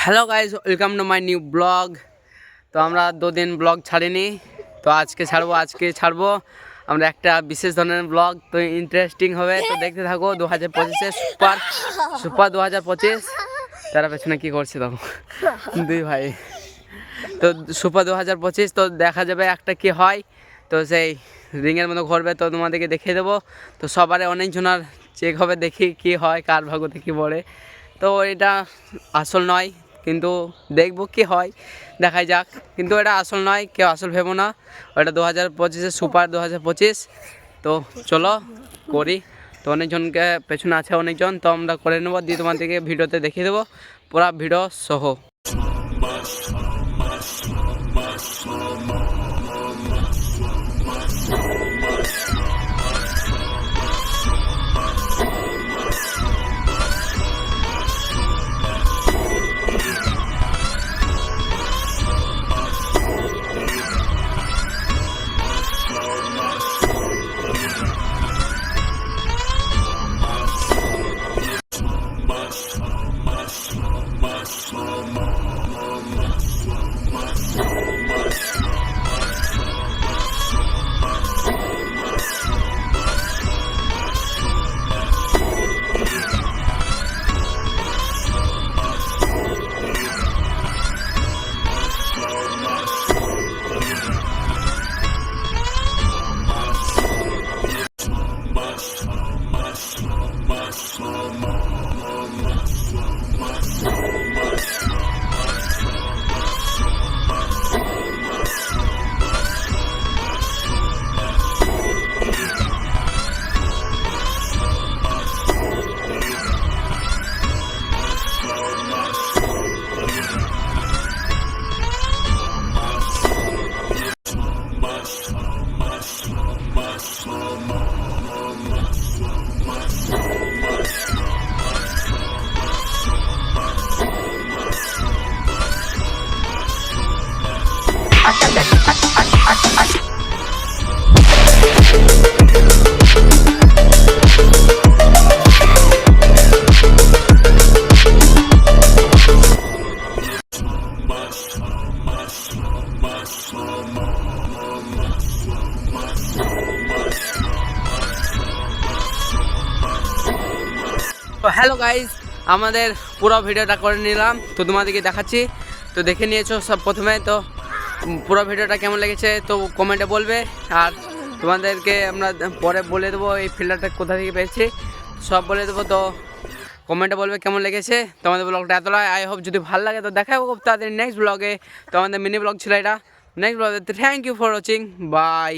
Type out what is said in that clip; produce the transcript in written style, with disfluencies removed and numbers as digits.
Hello guys, welcome to my new blog. তো আমরা 2 দিন ব্লগ ছাড়িনি, তো আজকে ছাড়বো আমরা একটা বিশেষ ধরনের ব্লগ। তো ইন্টারেস্টিং হবে, তো দেখতে থাকো। 2025-এ সুপার 2025। তারা পেছনে কী করছে তো দুই ভাই। তো সুপার 2025, তো দেখা যাবে একটা কি হয়। তো সেই রিংয়ের মতো ঘুরবে, তো তোমাদেরকে দেখিয়ে দেবো। তো সবারই অনেকজনের চেক হবে, দেখি কি হয়, কার ভাগ্যতে কী পড়ে। তো এটা আসল নয়, কিন্তু দেখবো কি হয়, দেখাই যাক। কিন্তু এটা আসল নয়, কেউ আসল ভেবো না। ওটা 2025-এ সুপার 2025। তো চলো করি। তো অনেকজনকে পেছনে আছে অনেকজন, তো আমরা করে নেবো, দিয়ে তোমাদেরকে ভিডিওতে দেখিয়ে দেবো পুরো ভিডিও সহ। তো হ্যালো গাইজ, আমাদের পুরো ভিডিওটা করে নিলাম, তো তোমাদেরকে দেখাচ্ছি। তো দেখে নিয়েছো সব প্রথমে। তো পুরো ভিডিওটা কেমন লেগেছে তো কমেন্টে বলবে, আর তোমাদেরকে আমরা পরে বলে দেবো এই ফিল্টারটা কোথা থেকে পেয়েছি, সব বলে দেবো। তো কমেন্টে বলবে কেমন লেগেছে তোমাদের ব্লগটা। এতটাই আই হোপ যদি ভালো লাগে তো দেখাবো তাদের নেক্সট ব্লগে। তো আমাদের মিনি ব্লগ ছিল এটা। নেক্সট ব্লগে thank you for watching, by.